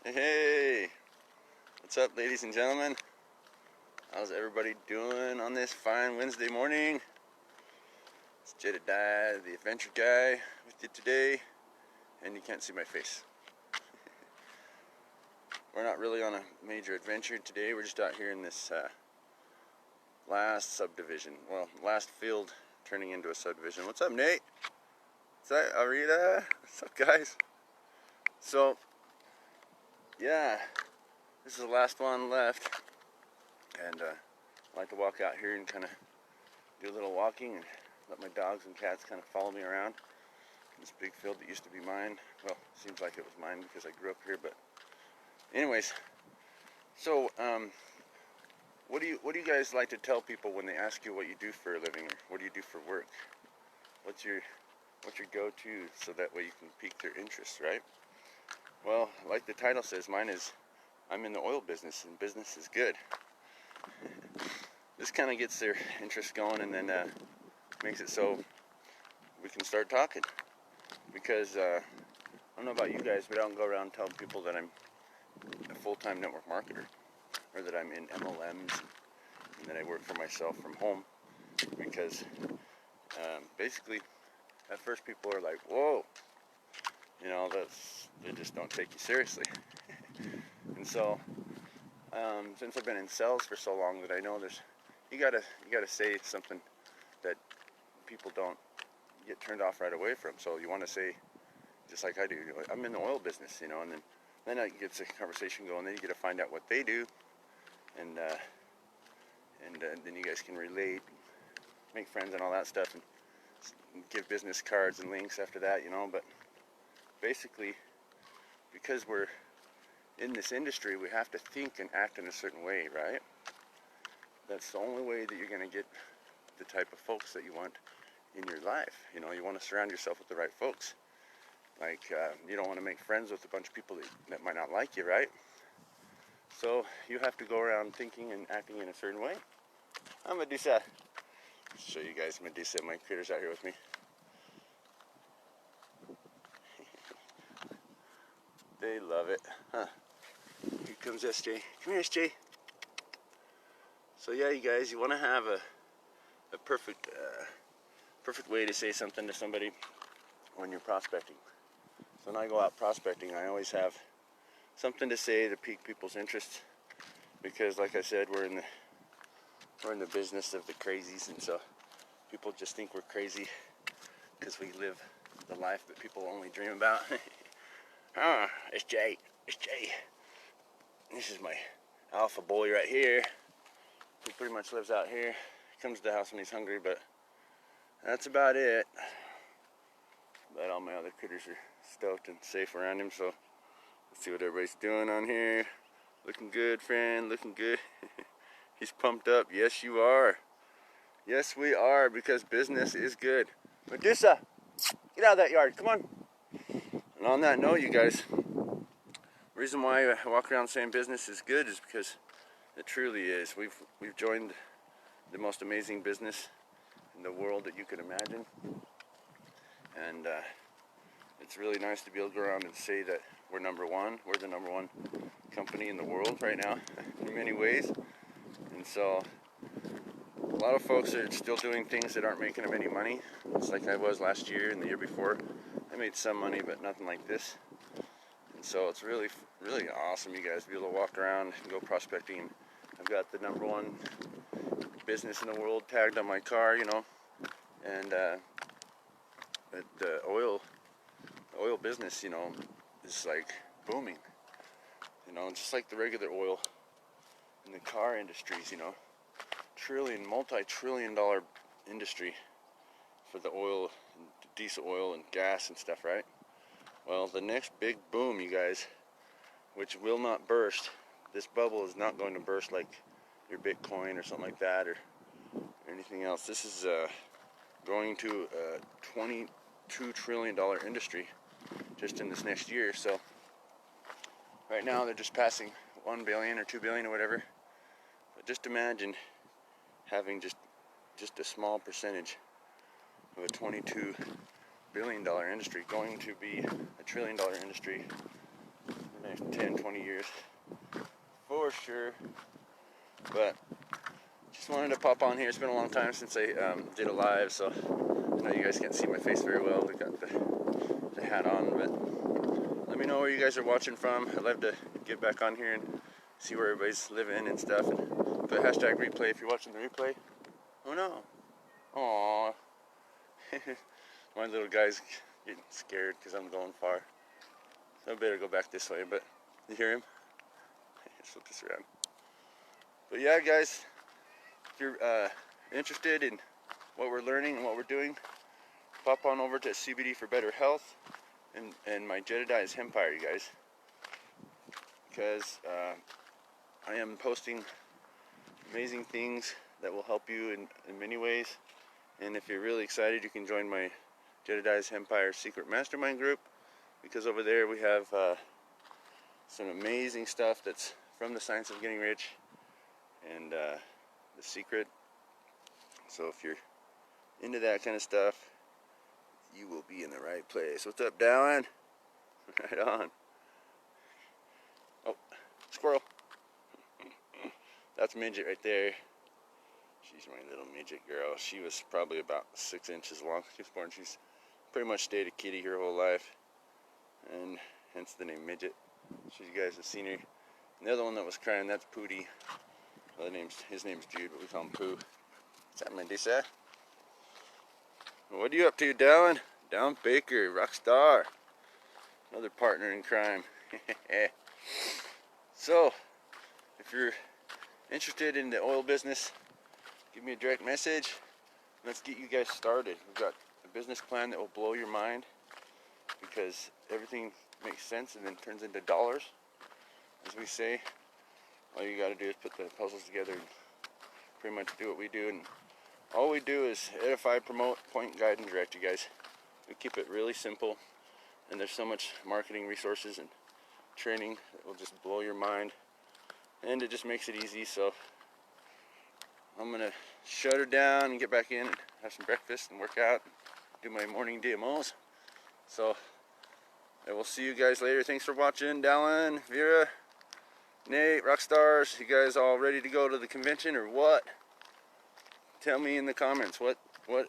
Hey, what's up, ladies and gentlemen? How's everybody doing on this fine Wednesday morning? It's Jedediah, the adventure guy, with you today, and you can't see my face. We're not really on a major adventure today. We're just out here in this last subdivision. Well, last field turning into a subdivision. What's up, Nate? What's that, Arita? What's up, guys? So, yeah, this is the last one left, and I like to walk out here and kind of do a little walking and let my dogs and cats kind of follow me around. This big field that used to be mine. Well, seems like it was mine because I grew up here, but anyways. So, what do you guys like to tell people when they ask you what you do for a living, or what do you do for work? What's your go-to, so that way you can pique their interest, right? Well, like the title says, mine is, I'm in the oil business, and business is good. This kind of gets their interest going, and then makes it so we can start talking. Because I don't know about you guys, but I don't go around telling people that I'm a full-time network marketer, or that I'm in MLMs, and that I work for myself from home. Because basically, at first people are like, "Whoa," they just don't take you seriously. And so, since I've been in sales for so long, that I know you gotta say something that people don't get turned off right away from. So you want to say, just like I do, I'm in the oil business, and then it gets a conversation going. Then you get to find out what they do, and then you guys can relate, make friends, and all that stuff, and give business cards and links after that, But basically, because we're in this industry, we have to think and act in a certain way, right? That's the only way that you're going to get the type of folks that you want in your life. You want to surround yourself with the right folks. Like, you don't want to make friends with a bunch of people that might not like you, right? So you have to go around thinking and acting in a certain way. I'm Medusa. Show you guys Medusa, my critters out here with me. They love it, huh? Here comes SJ. Come here, SJ. So yeah, you guys, you want to have a perfect way to say something to somebody when you're prospecting. So when I go out prospecting, I always have something to say to pique people's interest, because, like I said, we're in the business of the crazies, and so people just think we're crazy because we live the life that people only dream about. It's Jay. This is my alpha boy right here. He pretty much lives out here. He comes to the house when he's hungry, but that's about it. But all my other critters are stoked and safe around him, so let's see what everybody's doing on here. Looking good, friend, looking good. He's pumped up. Yes, you are. Yes, we are, because business is good. Medusa, get out of that yard, come on. And on that note, you guys, the reason why I walk around saying business is good is because it truly is. We've joined the most amazing business in the world that you could imagine. And it's really nice to be able to go around and say that we're number one. We're the number one company in the world right now, in many ways. And so a lot of folks are still doing things that aren't making them any money. It's like I was last year and the year before. I made some money, but nothing like this. And so it's really, really awesome, you guys, to be able to walk around and go prospecting. I've got the number one business in the world tagged on my car, and the oil business, is like booming. Just like the regular oil in the car industries, multi-trillion dollar industry for the oil, and diesel oil and gas and stuff, right? Well, the next big boom, you guys, which will not burst, this bubble is not going to burst like your Bitcoin or something like that, or anything else. This is going to a $22 trillion industry just in this next year. So right now they're just passing 1 billion or 2 billion or whatever. But just imagine having just a small percentage of a $22 billion industry going to be a $1 trillion industry next 10, 20 years for sure. But just wanted to pop on here. It's been a long time since I did a live, so I know you guys can't see my face very well. We got the hat on, but let me know where you guys are watching from. I'd love to get back on here and see where everybody's living and stuff. And put hashtag replay if you're watching the replay. Oh no. Aww. My little guy's getting scared because I'm going far. So I better go back this way, but you hear him? Let's flip this around. But yeah, guys, if you're interested in what we're learning and what we're doing, pop on over to CBD for Better Health and my Jedediah's Hempire, you guys. Because I am posting amazing things that will help you in many ways. And if you're really excited, you can join my Jedediah's Hempire Secret Mastermind group, because over there we have some amazing stuff that's from the Science of Getting Rich and the secret. So if you're into that kind of stuff, you will be in the right place. What's up, Dallin? Right on. Oh, squirrel. That's Midget right there. She's my little midget girl. She was probably about 6 inches long. She was born. She's pretty much stayed a kitty her whole life, and hence the name Midget. So you guys have seen her. And the other one that was crying, that's Pootie. Well, his name's Jude, but we call him Pooh. What's that, Mendiza? What are you up to, Dallin? Dallin Baker, rock star. Another partner in crime. So, if you're interested in the oil business, give me a direct message. Let's get you guys started. We've got a business plan that will blow your mind, because everything makes sense and then turns into dollars, as we say. All you got to do is put the puzzles together and pretty much do what we do. And all we do is edify, promote, point, guide, and direct you guys. We keep it really simple, and there's so much marketing resources and training that will just blow your mind, and it just makes it easy. So I'm gonna shut her down and get back in and have some breakfast and work out, do my morning DMOs. So I will see you guys later. Thanks for watching. Dallin, Vera, Nate, Rockstars, you guys all ready to go to the convention or what? Tell me in the comments, what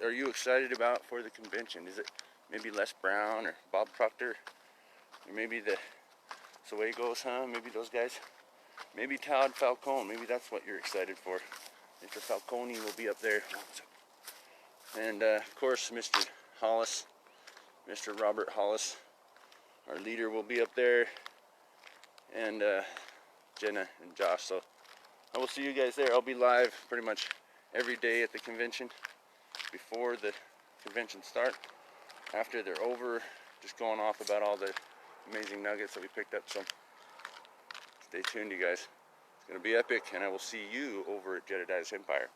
are you excited about for the convention? Is it maybe Les Brown or Bob Proctor? Or maybe the Suegos, huh? Maybe those guys? Maybe Todd Falcone. Maybe that's what you're excited for. Mr. Falcone will be up there. And of course, Mr. Hollis, Mr. Robert Hollis, our leader, will be up there. And Jenna and Josh. So I will see you guys there. I'll be live pretty much every day at the convention, before the convention start, after they're over, just going off about all the amazing nuggets that we picked up. So stay tuned, you guys. It's going to be epic, and I will see you over at Jedediah's Empire.